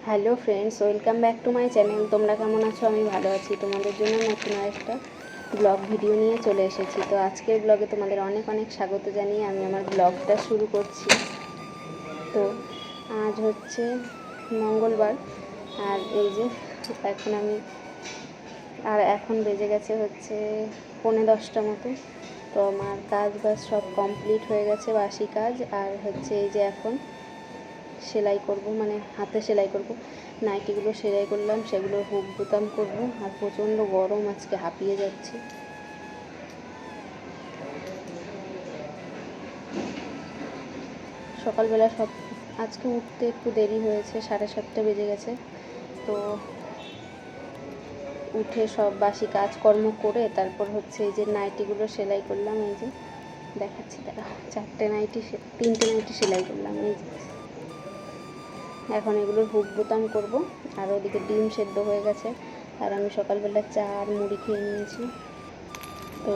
Hello friends, welcome back to my channel. তোমরা কেমন আছো? আমি ভালো আছি। তোমাদের জন্য নতুন একটা ব্লগ ভিডিও নিয়ে চলে এসেছি। তো আজকের ব্লগে তোমাদের অনেক অনেক স্বাগত জানিয়ে আমি আমার ব্লগটা শুরু করছি। তো আজ হচ্ছে মঙ্গলবার, আর এই যে এখন বেজে গেছে হচ্ছে 9:45 মতো। তো আমার কাজ বাজ সব কমপ্লিট হয়ে গেছে, বাসি কাজ। আর হচ্ছে এই যে এখন সেলাই করব, মানে হাতে সেলাই করব। নাইটিগুলো সেলাই করলাম, সেগুলো হুক বোতাম করব। আর প্রচণ্ড গরম, আজকে হাঁপিয়ে যাচ্ছে। সকালবেলা আজকে উঠতে একটু দেরি হয়েছে, 7:30 বেজে গেছে। তো উঠে সব বাসি কাজকর্ম করে তারপর হচ্ছে এই যে নাইটিগুলো সেলাই করলাম। এই যে দেখাচ্ছি, তারা 3টে নাইটি সেলাই করলাম। এই যে এখন এগুলোর হুক বোতাম করব। আর ওদিকে ডিম সেদ্ধ হয়ে গেছে, আর আমি সকালবেলা চা আর মুড়ি খেয়ে নিয়েছি। তো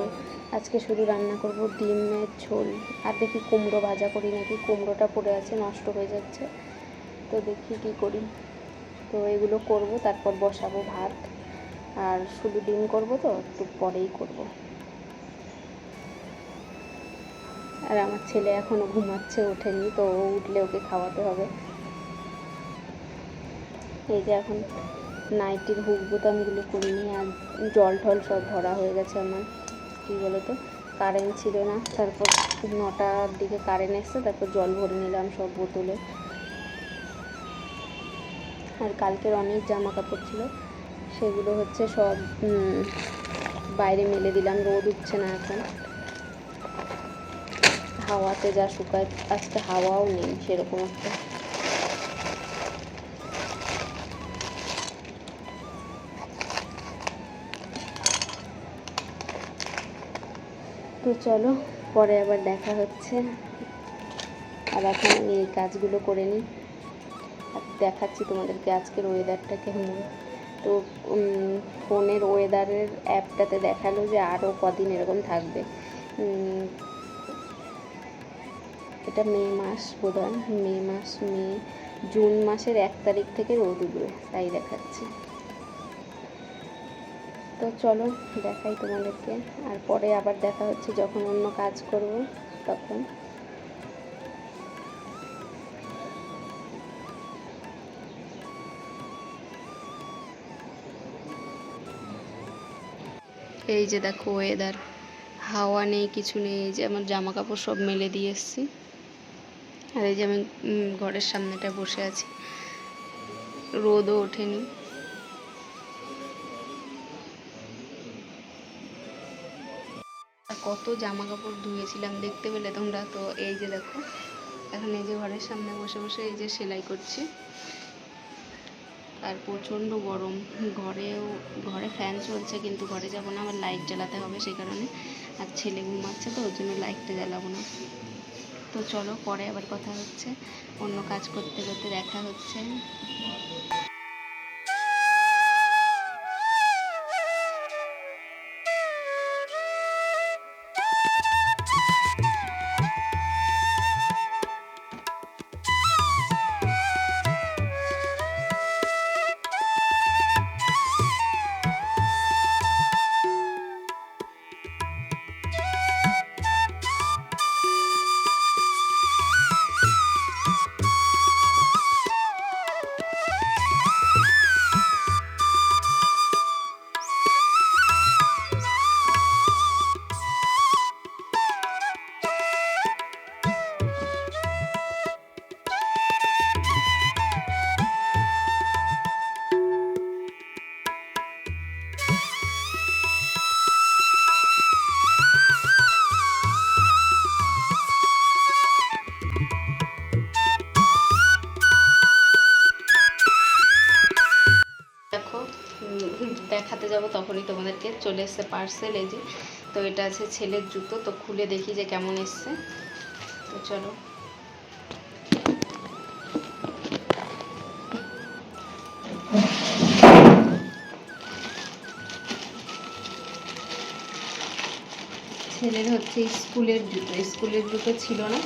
আজকে শুধু রান্না করব ডিমের ঝোল, আর দেখি কুমড়ো ভাজা করি নাকি। কুমড়োটা পড়ে আছে, নষ্ট হয়ে যাচ্ছে। তো দেখি কি করি। তো এগুলো করব, তারপর বসাবো ভাত। আর শুধু ডিম করব, তো একটু পরেই করব। আর আমার ছেলে এখনও ঘুমাচ্ছে, ওঠেনি। তো ও উঠলে ওকে খাওয়াতে হবে। এই যে এখন নাইটির হুক বোতামগুলো করিনি। আর জল ঠল সব ভরা হয়ে গেছে আমার। কী বলো তো, কারেন্ট ছিল না, তারপর 9টার দিকে কারেন্ট এসছে, তারপর জল ভরে নিলাম সব বোতলে। আর কালকের অনেক জামা কাপড় ছিল, সেগুলো হচ্ছে সব বাইরে মেলে দিলাম। রোদ উঠছে না এখন, হাওয়াতে যা শুকায়। আজকে হাওয়াও নেই সেরকম একটা। তো চলো, পরে আবার দেখা হচ্ছে। আর এখন আমি এই কাজগুলো করে নিই, আর দেখাচ্ছি তোমাদেরকে আজকের ওয়েদারটা কেমন। তো ফোনের ওয়েদারের অ্যাপটাতে দেখালো যে আরও কদিন এরকম থাকবে। এটা মে মাস বোধহয়, জুন মাসের 1 তারিখ থেকে রোদ উঠবে, তাই দেখাচ্ছে। তো চলো দেখাই তোমাদেরকে, আর পরে আবার দেখা হচ্ছে যখন অন্য কাজ করব তখন। এই যে দেখো ওয়েদার, হাওয়া নেই, কিছু নেই। এই যে আমার জামা কাপড় সব মেলে দিয়ে এসেছি। আর এই যে আমি ঘরের সামনেটা বসে আছি, রোদও ওঠেনি। কত জামা কাপড় ধুয়েছিলাম দেখতে পেলে তোমরা। তো এই যে দেখো, এখন এই যে ঘরের সামনে বসে বসে এই যে সেলাই করছি। আর প্রচণ্ড গরম, ঘরে ফ্যান চলছে, কিন্তু ঘরে যাবো না, আমার লাইট জ্বালাতে হবে সেই কারণে। আর ছেলে ঘুমাচ্ছে, তো ওর জন্য লাইটটা জ্বালাবো না। তো চলো, পরে আবার কথা হচ্ছে, অন্য কাজ করতে করতে দেখা হচ্ছে। দেখো, দেখাতে যাব তখনই তোমাদেরকে চলে এসছে পার্সেল। এই যে, তো এটা আছে ছেলের জুতো। তো খুলে দেখি যে কেমন এসছে। তো চলো, ছেলের হচ্ছে স্কুলের জুতো ছিল না,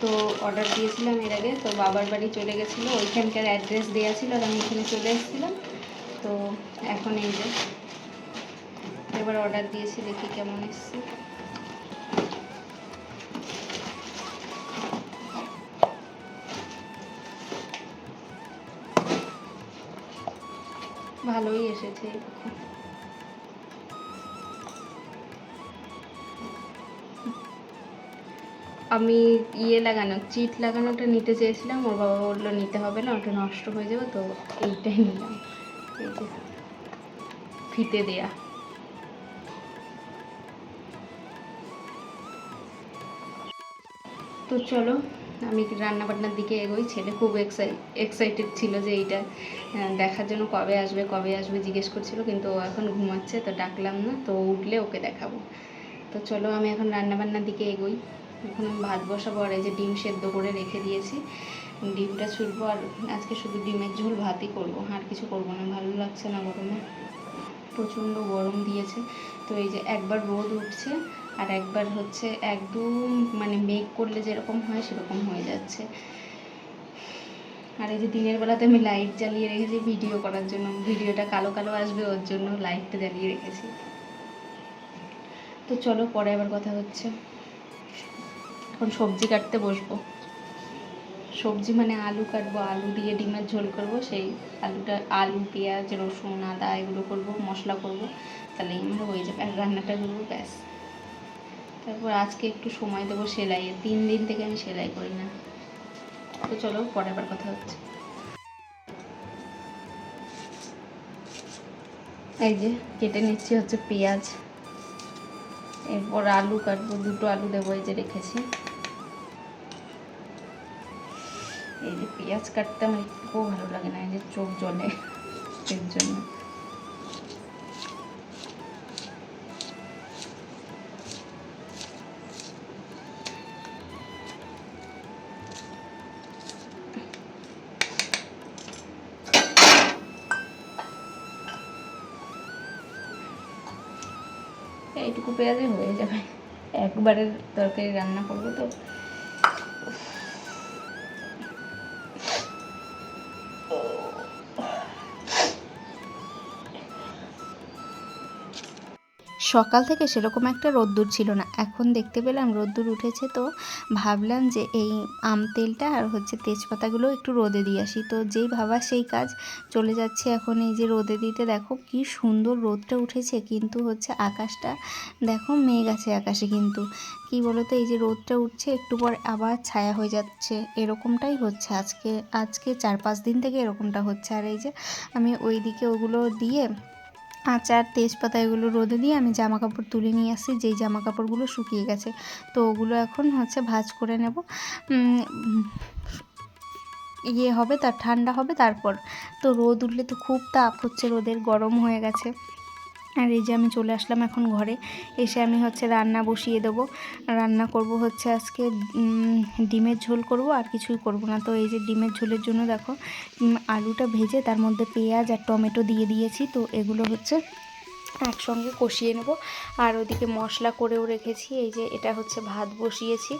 তো অর্ডার দিয়েছিলাম এর আগে, তো বাবার বাড়ি চলে গেছিলো, ওইখানকার অ্যাড্রেস দেওয়া ছিল আর আমি এখানে চলে এসেছিলাম। তো এখন এই যে এবার অর্ডার দিয়েছি, দেখি কেমন এসছে। ভালোই এসেছে। আমি চিট লাগানোটা নিতে চেয়েছিলাম, ওর বাবা বললো নিতে হবে না, ওটা নষ্ট হয়ে যাবে, তো এইটাই নিলাম। এই যে ফিতে দেয়া। তো চলো আমি রান্নাবান্নার দিকে এগোই। ছেলে খুব এক্সাইটেড ছিল যে এইটা দেখার জন্য, কবে আসবে জিজ্ঞেস করছিল, কিন্তু ও এখন ঘুমাচ্ছে, তো ডাকলাম না, তো উঠলে ওকে দেখাবো। তো চলো আমি এখন রান্নাবান্নার দিকে এগোই। এখন আমি ভাত বসাবো, আর এই যে ডিম সেদ্ধ করে রেখে দিয়েছি, ডিমটা ছুলবো। আর আজকে শুধু ডিমের ঝোল ভাতই করবো, আর কিছু করবো না, ভালো লাগছে না গরমে, প্রচণ্ড গরম দিয়েছে। তো এই যে একবার রোদ উঠছে আর একবার হচ্ছে একদম মানে মেঘ করলে যেরকম হয় সেরকম হয়ে যাচ্ছে। আর এই যে দিনের বেলাতে আমি লাইট জ্বালিয়ে রেখেছি ভিডিও করার জন্য, ভিডিওটা কালো কালো আসবে ওর জন্য লাইটটা জ্বালিয়ে রেখেছি। তো চলো পরে আবার কথা হচ্ছে। এখন সবজি কাটতে বসবো। সবজি মানে আলু কাটবো, আলু দিয়ে ডিমের ঝোল করবো। সেই আলু পেঁয়াজ রসুন আদা এগুলো করবো, মশলা করবো, তাহলে আমার হয়ে যাবে। আর রান্নাটা করবো, ব্যাস। তারপর আজকে একটু সময় দেবো সেলাইয়ে, 3 দিন থেকে আমি সেলাই করি না। তো চলো পরে আবার কথা হচ্ছে। এই যে কেটে নিচ্ছি হচ্ছে পেঁয়াজ, এরপর আলু কাটবো, 2টো আলু দেবো, এই যে রেখেছি। এই যে পেঁয়াজ কাটতে আমার একটুও ভালো লাগে না, এই যে চোখ জ্বলে, এর জন্য। এইটুকু পেঁয়াজে হয়ে যাবে, একবারের তরকারি রান্না করবো তো। সকাল থেকে সেরকম একটা রোদ্দুর ছিল না, এখন দেখতে পেলাম রোদ্দুর উঠেছে, তো ভাবলাম যে এই আম তেলটা আর হচ্ছে তেজপাতাগুলো একটু রোদে দিয়ে আসি। তো যেই ভাবা সেই কাজ, চলে যাচ্ছে এখন এই যে রোদে দিতে। দেখো কি সুন্দর রোদটা উঠেছে, কিন্তু হচ্ছে আকাশটা দেখো মেঘ আছে আকাশে, কিন্তু কি বলো তো, এই যে রোদটা উঠছে একটু পর আবার ছায়া হয়ে যাচ্ছে, এরকমটাই হচ্ছে আজকে 4-5 দিন থেকে এরকমটা হচ্ছে। আর এই যে আমি ওইদিকে ওগুলো দিয়ে আচার তেজপাতা এগুলো রোদে দিয়ে আমি জামা কাপড় তুলে নিয়ে আসছি, যেই জামা কাপড়গুলো শুকিয়ে গেছে, তো ওগুলো এখন হচ্ছে ভাঁজ করে নেব। হবে তার ঠান্ডা হবে তারপর। তো রোদ উঠলে তো খুব তাপ হচ্ছে, রোদের গরম হয়ে গেছে। আর এই যে আমি চলে আসলাম এখন ঘরে, এসে আমি হচ্ছে রান্না বসিয়ে দেবো। রান্না করব হচ্ছে আজকে ডিমের ঝোল করব, আর কিছুই করব না। তো এই যে ডিমের ঝোলের জন্য দেখো আলুটা ভেজে তার মধ্যে পেঁয়াজ আর টমেটো দিয়ে দিয়েছি, তো এগুলো হচ্ছে একসঙ্গে কষিয়ে নেব। আর ওদিকে মশলা করেও রেখেছি, এই যে এটা হচ্ছে ভাত বসিয়েছি,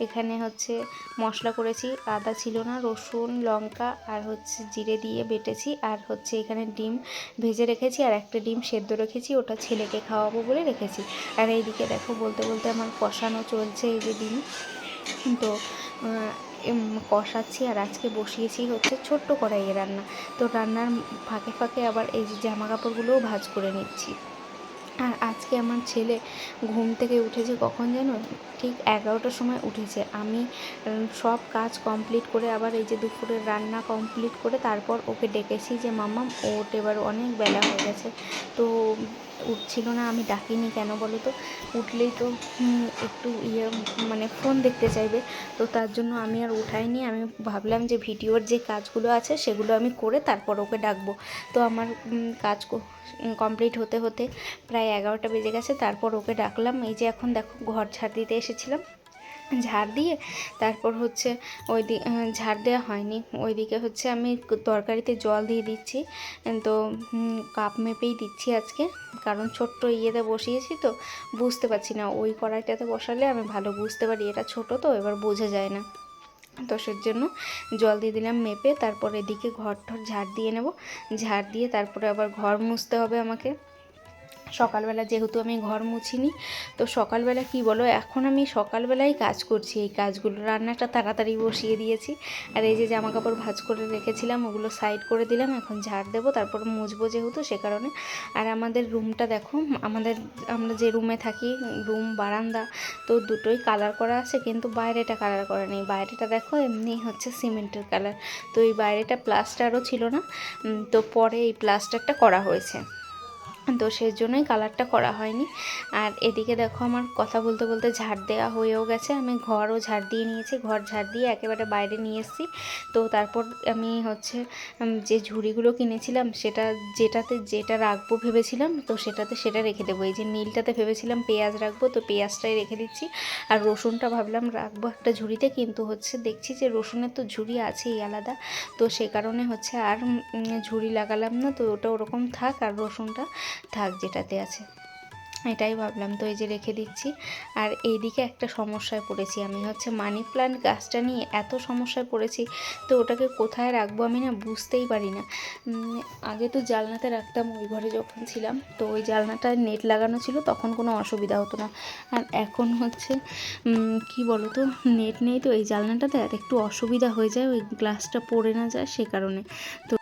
এখানে হচ্ছে মশলা করেছি, আদা ছিল না, রসুন লঙ্কা আর হচ্ছে জিরে দিয়ে বেটেছি, আর হচ্ছে এখানে ডিম ভেজে রেখেছি, আর একটা ডিম সেদ্ধ রেখেছি, ওটা ছেলেকে খাওয়াবো বলে রেখেছি। আর এইদিকে দেখো বলতে বলতে আমার কষানো চলছে, এই যে ডিম তো কষাচ্ছি। আর আজকে বসিয়েছি হচ্ছে ছোট্ট কড়াইয়ে রান্না, তো রান্নার ফাঁকে ফাঁকে আবার এই যে জামা কাপড়গুলোও ভাঁজ করে নিচ্ছি। আর আজকে আমার ছেলে ঘুম থেকে উঠেছে কখন জানো, ঠিক 11টার সময় উঠেছে। আমি সব কাজ কমপ্লিট করে আবার এই যে দুপুরের রান্না কমপ্লিট করে তারপর ওকে ডেকেছি যে মাম্মাম ওঠ, এবার অনেক বেলা হয়ে গেছে। তো উঠছিল না, আমি ডাকিনি কেন বলো তো, উঠলেই তো একটু মানে ফোন দেখতে চাইবে, তো তার জন্য আমি আর উঠাইনি। আমি ভাবলাম যে ভিডিওর যে কাজগুলো আছে সেগুলো আমি করে তারপর ওকে ডাকবো। তো আমার কাজ কমপ্লিট হতে হতে প্রায় 11টা বেজে গেছে, তারপর ওকে ডাকলাম। এই যে এখন দেখো ঘর ঝাড় দিতে এসেছিলাম, ঝাড় দিয়ে তারপর হচ্ছে ঝাড় দেওয়া হয়নি, ওইদিকে হচ্ছে আমি তরকারিতে জল দিয়ে দিচ্ছি। তো কাপ মেপেই দিচ্ছি আজকে, কারণ ছোট্ট ইয়েতে বসিয়েছি তো বুঝতে পারছি না, ওই কড়াইটাতে বসালে আমি ভালো বুঝতে পারি, এটা ছোট তো এবার বোঝা যায় না। তো সের জন্য জল দিয়ে দিলাম মেপে। তারপর এদিকে ঘর ঠর ঝাড় দিয়ে নেব, ঝাড় দিয়ে তারপরে আবার ঘর মুছতে হবে আমাকে। সকালবেলা যেহেতু আমি ঘর মুছিনি, তো সকালবেলা কি বলো, এখন আমি সকালবেলায় কাজ করছি এই কাজগুলো। রান্নাটা তাড়াতাড়ি বসিয়ে দিয়েছি, আর এই যে জামা কাপড় ভাঁজ করে রেখেছিলাম ওগুলো সাইড করে দিলাম। এখন ঝাড় দেবো, তারপর মুছবো যেহেতু সে কারণে। আর আমাদের রুমটা দেখো, আমরা যে রুমে থাকি, রুম বারান্দা তো দুটোই কালার করা আছে, কিন্তু বাইরেটা কালার করা নেই। বাইরেটা দেখো এমনি হচ্ছে সিমেন্টের কালার, তো এই বাইরেটা প্লাস্টারও ছিল না, তো পরে এই প্লাস্টারটা করা হয়েছে, তো সেই জন্যই কালারটা করা হয়নি। আর এদিকে দেখো আমার কথা বলতে বলতে ঝাড় দেওয়া হয়েও গেছে, আমি ঘরও ঝাড় দিয়ে নিয়েছি, ঘর ঝাড় দিয়ে একেবারে বাইরে নিয়ে এসেছি। তো তারপর আমি হচ্ছে যে ঝুড়িগুলো কিনেছিলাম যেটাতে যেটা রাখবো ভেবেছিলাম, তো সেটা রেখে দেবো। এই যে নীলটাতে ভেবেছিলাম পেঁয়াজ রাখবো, তো পেঁয়াজটাই রেখে দিচ্ছি। আর রসুনটা ভাবলাম রাখবো একটা ঝুড়িতে, কিন্তু হচ্ছে দেখছি যে রসুনের তো ঝুড়ি আছেই আলাদা, তো সে কারণে হচ্ছে আর ঝুড়ি লাগালাম না, তো ওটা ওরকম থাক, আর রসুনটা থাক যেটাতে আছে, এটাই ভাবলাম। তো এই যে রেখে দিচ্ছি। আর এইদিকে একটা সমস্যায় পড়েছি আমি, হচ্ছে মানি প্ল্যান্ট গাছটা নিয়ে এত সমস্যায় পড়েছি, তো ওটাকে কোথায় রাখবো আমি না বুঝতেই পারি না। আগে তো জানলাতে রাখতাম, ওই ঘরে যখন ছিলাম, তো ওই জানলাটায় নেট লাগানো ছিল, তখন কোনো অসুবিধা হতো না। আর এখন হচ্ছে কি বলো তো, নেট নেই, তো এই জানলাটাতে আর একটু অসুবিধা হয়ে যায়, ওই গ্লাসটা পড়ে না যায় সে কারণে। তো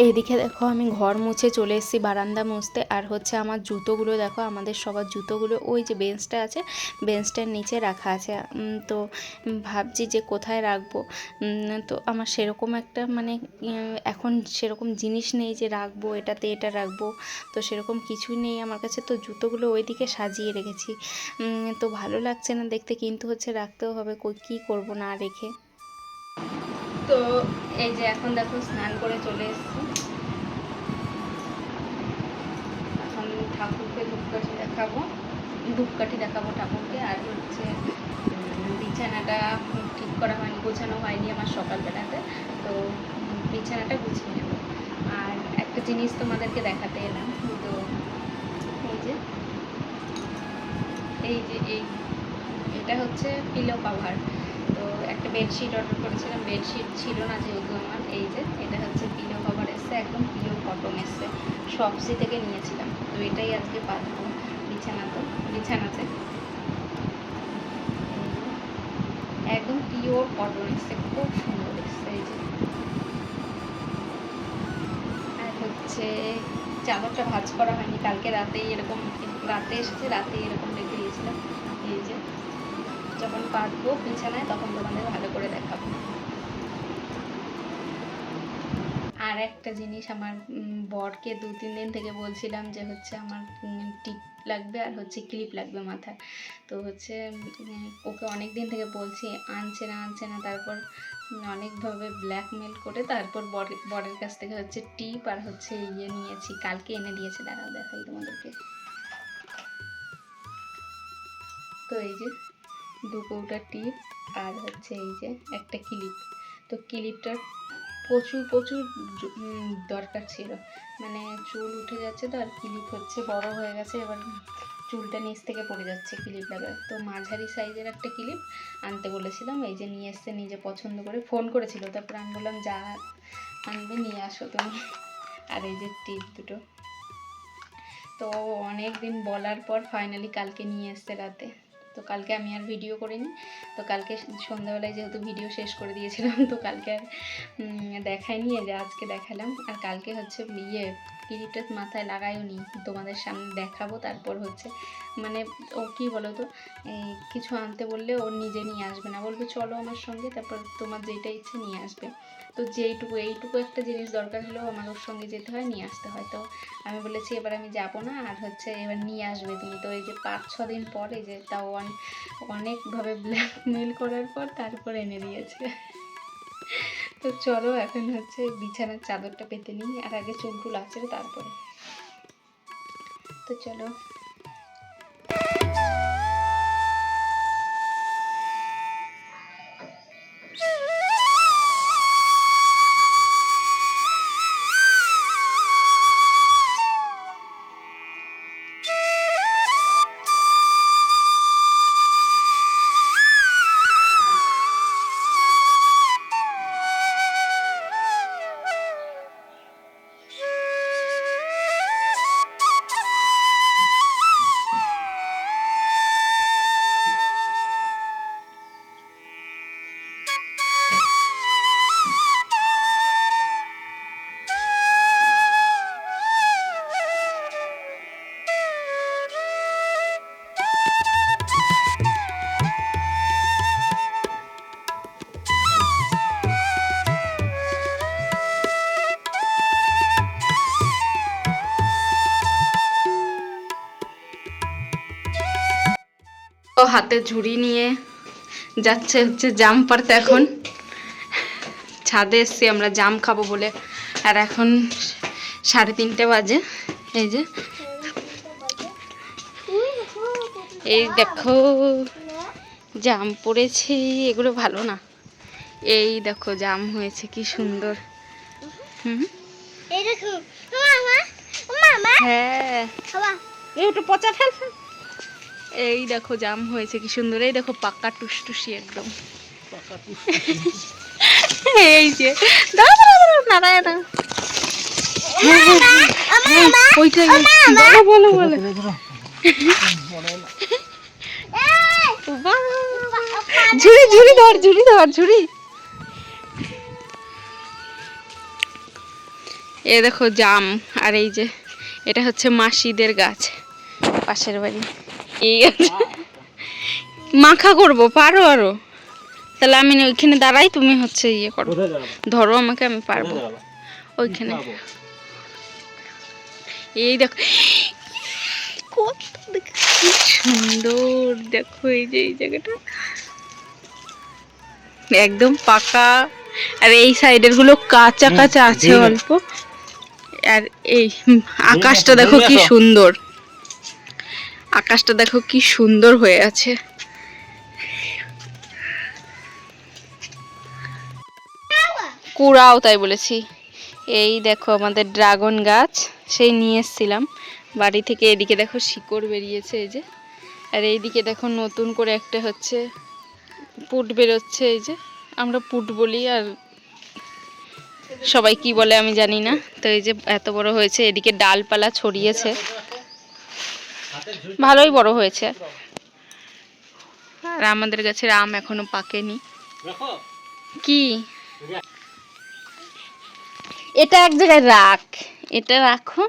এইদিকে দেখো আমি ঘর মুছে চলে এসেছি বারান্দা মুছতে। আর হচ্ছে আমার জুতোগুলো দেখো, আমাদের সবার জুতোগুলো ওই যে বেঞ্চটা আছে, বেঞ্চটার নিচে রাখা আছে। তো ভাবছি যে কোথায় রাখবো। তো আমার সেরকম একটা মানে এখন সেরকম জিনিস নেই যে রাখবো এটাতে, এটা রাখবো, তো সেরকম কিছুই নেই আমার কাছে। তো জুতোগুলো ওইদিকে সাজিয়ে রেখেছি, তো ভালো লাগছে না দেখতে, কিন্তু হচ্ছে রাখতেও হবে, কী করব না রেখে। তো এই যে এখন দেখো স্নান করে চলে এসেছি, এখন ঠাকুরকে ধূপকাঠি দেখাবো ঠাকুরকে। আর হচ্ছে বিছানাটা ঠিক করা হয়নি, গোছানো হয়নি আমার সকালবেলাতে, তো বিছানাটা গুছিয়ে নেব। আর একটা জিনিস তোমাদেরকে দেখাতে এলাম, তো এই যে এটা হচ্ছে পিলো কভার। তো একটা বেডশিট অর্ডার করেছিলাম, বেডশিট ছিল না যেহেতু আমার, এই যে এটা হচ্ছে পিলো কভার এসছে, একদম পিওর কটন এসছে, শপসি থেকে নিয়েছিলাম। তো এটাই আজকে পাতবো বিছানাতে একদম পিওর কটন এসছে, খুব সুন্দর এসছে। এই যে আর হচ্ছে চাদরটা ভাঁজ করা হয়নি, কালকে রাতেই এরকম রাতে এসেছে, রাতে এরকম রেখে দিয়েছিলাম। এই যে যখন পাতবো বিছানায় তখন তোমাদের ভালো করে দেখাবো। আর একটা জিনিস, আমার বরকে 2-3 দিন থেকে বলছিলাম যে হচ্ছে আমার টিপ লাগবে আর হচ্ছে ক্লিপ লাগবে মাথায়। তো হচ্ছে ওকে অনেক দিন থেকে বলছি, আনছে না। তারপর অনেকভাবে ব্ল্যাকমেল করে তারপর বরের কাছ থেকে হচ্ছে টিপ আর হচ্ছে নিয়েছি, কালকে এনে দিয়েছে, দাঁড়াও দেখাই তোমাদেরকে। তো এই যে 2 কৌটা টিপ আর হচ্ছে এই যে একটা ক্লিপ। তো ক্লিপটার প্রচুর দরকার ছিল, মানে চুল উঠে যাচ্ছে, তো আর ক্লিপ হচ্ছে বড় হয়ে গেছে, এবার চুলটা নিচ থেকে পড়ে যাচ্ছে ক্লিপ লাগায়। তো মাঝারি সাইজের একটা ক্লিপ আনতে বলেছিলাম, এই যে নিয়ে এসছে নিজে পছন্দ করে, ফোন করেছিল, তারপর আমি বললাম যা আনবে নিয়ে আসো তুমি। আর এই যে টিপ দুটো, তো অনেক দিন বলার পর ফাইনালি কালকে নিয়ে এসছে রাতে। তো কালকে আমি আর ভিডিও করিনি, তো কালকে সন্ধ্যাবেলায় যেহেতু ভিডিও শেষ করে দিয়েছিলাম, তো কালকে আর দেখাইনি, যে আজকে দেখালাম। আর কালকে হচ্ছে ক্লিপটা মাথায় লাগাইও নি, তোমাদের সামনে দেখাবো। তারপর হচ্ছে মানে ও কী বলো তো, কিছু আনতে বললে ও নিজে নিয়ে আসবে না, বলবে চলো আমার সঙ্গে, তারপর তোমার যেটা ইচ্ছে নিয়ে আসবে। তো এইটুকু একটা জিনিস দরকার হলেও আমার ওর সঙ্গে যেতে হয়, নিয়ে আসতে হয়। তো আমি বলেছি এবার আমি যাবো না, আর হচ্ছে এবার নিয়ে আসবে তুমি। তো এই যে 5-6 দিন পর, এই যে তাও অনেকভাবে ব্ল্যাকমেল করার পর তারপর এনে দিয়েছে। তো চলো এখন হচ্ছে বিছানার চাদরটা পেতে নিই, আর আগে চুল আঁচড়ে তারপরে। তো চলো। হাতে ঝুড়ি নিয়ে যাচ্ছে হচ্ছে জাম পাড়তে। এখন ছাদে এসছি আমরা জাম খাবো বলে, আর এখন 3:30 বাজে। এই যে এই দেখো জাম পড়েছে, এগুলো ভালো না। এই দেখো জাম হয়েছে কি সুন্দর। হ্যাঁ এই ওটা পচা ফেল। এই দেখো জাম হয়েছে কি সুন্দর, এই দেখো পাকা টুসটুসি একদম। এই যে নারায়ণ বলো বলো ঝুড়ি ঝুড়ি ধর ঝুড়ি ধর ঝুড়ি। এ দেখো জাম, আর এই যে এটা হচ্ছে মাসিদের গাছ পাশের বাড়ি। এই মাখা করবো পারো আরো, তাহলে আমি ওইখানে দাঁড়াই, তুমি হচ্ছে ইয়ে করো, ধরো আমাকে, আমি পারবো ওইখানে। এই দেখো কত সুন্দর, দেখো এই যে এই জায়গাটা একদম পাকা, আর এই সাইডের গুলো কাঁচা কাঁচা আছে অল্প। আর এই আকাশটা দেখো কি সুন্দর, আকাশটা দেখো কি সুন্দর হয়ে আছে। কুড়াও তাই বলেছি। এই দেখো আমাদের ড্রাগন গাছ, সেই নিয়ে এসেছিলাম বাড়ি থেকে। এদিকে দেখো শিকড় বেরিয়েছে এই যে, আর এইদিকে দেখো নতুন করে একটা হচ্ছে পুট বেরোচ্ছে। এই যে আমরা পুট বলি, আর সবাই কি বলে আমি জানি না। তো এই যে এত বড় হয়েছে, এদিকে ডালপালা ছড়িয়েছে, ভালোই বড় হয়েছে। আর আমাদের গাছের আম এখনো পাকেনি। কি এটা এক জায়গায় রাখ, এটা রাখো।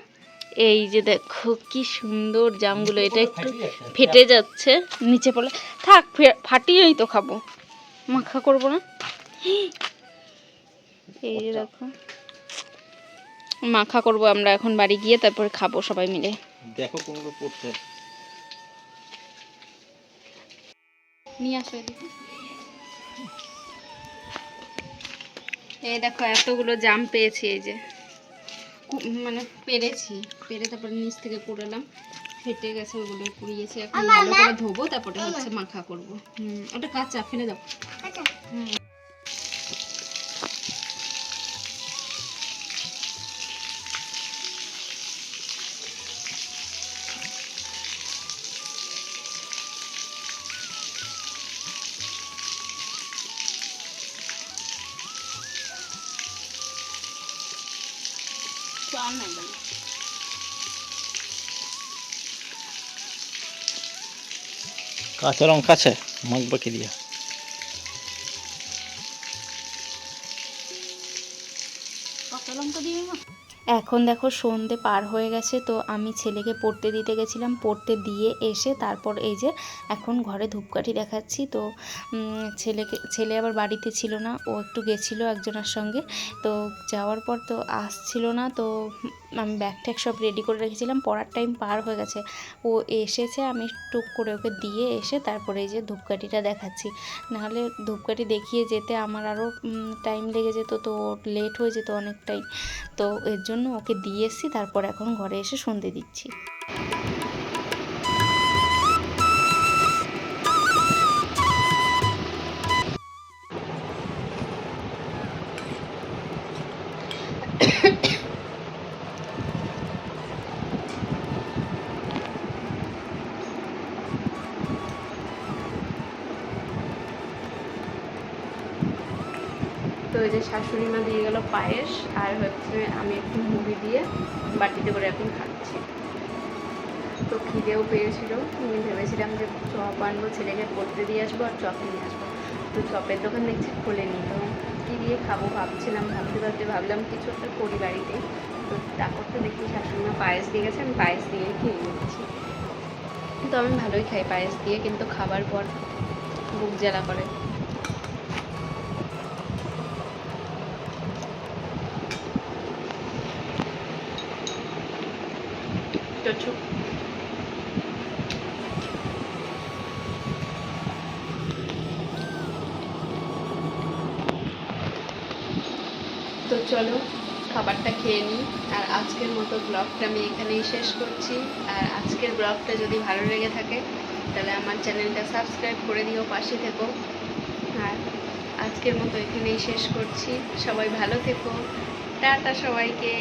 এই যে দেখো কি সুন্দর জামগুলো, এটা একটু ফেটে যাচ্ছে নিচে পড়লে, থাক ফাটিয়েই তো খাবো, মাখা করবো না। এই যে দেখো মাখা করবো আমরা এখন বাড়ি গিয়ে, তারপরে খাবো সবাই মিলে। দেখো কোনগুলো পড়ছে, নিয়ে আসো এদিকে। এই দেখো এতগুলো জাম পেয়েছি, এই যে মানে পেরেছি, পেরে তারপরে নিচ থেকে কুড়ালাম, ফেটে গেছে, ওগুলো কুড়িয়েছি। এখন ভালো করে ধোবো, তারপরে হচ্ছে মাখা করবো। ওটা কাঁচা, ফেলে দাও। কাঁচা লঙ্কা আছে, মাখবা কি দিয়া? কাঁচা লঙ্কা দিয়ে এখন দেখো সন্ধে পার হয়ে গেছে, তো আমি ছেলেকে পড়তে দিতে গেছিলাম, পড়তে দিয়ে এসে তারপর এই যে এখন ঘরে ধূপকাঠি দেখাচ্ছি। তো ছেলে আবার বাড়িতে ছিল না, ও একটু গেছিলো একজনের সঙ্গে, তো যাওয়ার পর তো আসছিল না। তো আমি ব্যাগ ট্যাগ সব রেডি করে রেখেছিলাম, পড়ার টাইম পার হয়ে গেছে, ও এসেছে, আমি টুক করে ওকে দিয়ে এসে তারপরে এই যে ধূপকাঠিটা দেখাচ্ছি। নাহলে ধূপকাঠি দেখিয়ে যেতে আমার আরও টাইম লেগে যেত, তো লেট হয়ে যেত অনেকটাই। তো এর জন্য ওকে দিয়ে এসেছি, তারপর এখন ঘরে এসে সন্ধে দিচ্ছি। তো এই যে শাশুড়ি মা দিয়ে গেল পায়েস, আর হচ্ছে আমি একটু মুড়ি দিয়ে বাটিতে করে এখন খাচ্ছি। তো খিদেও পেয়েছিল, আমি ভেবেছিলাম যে চপ আনবো, ছেলেকে পড়তে দিয়ে আসবো আর চপ নিয়ে আসবো। তো চপের দোকান দেখছি খোলেনি, তো কী দিয়ে খাবো ভাবছিলাম, ভাবলাম কিছু একটা করি বাড়িতে। তো তারপর তো দেখি শাশুড়ি মা পায়েস দিয়ে গেছে, আমি পায়েস দিয়ে খেয়ে নিচ্ছি। তো আমি ভালোই খাই পায়েস দিয়ে, কিন্তু খাবার পর বুক জ্বালা করে। চলো খাবারটা খেয়ে নিই। আর আজকের মতো ব্লগটা আমি এখানেই শেষ করছি। আর আজকের ব্লগটা যদি ভালো লেগে থাকে তাহলে আমার চ্যানেলটা সাবস্ক্রাইব করে দিও, পাশে থেকো। আর আজকের মতো এখানেই শেষ করছি। সবাই ভালো থেকো, টাটা সবাইকে।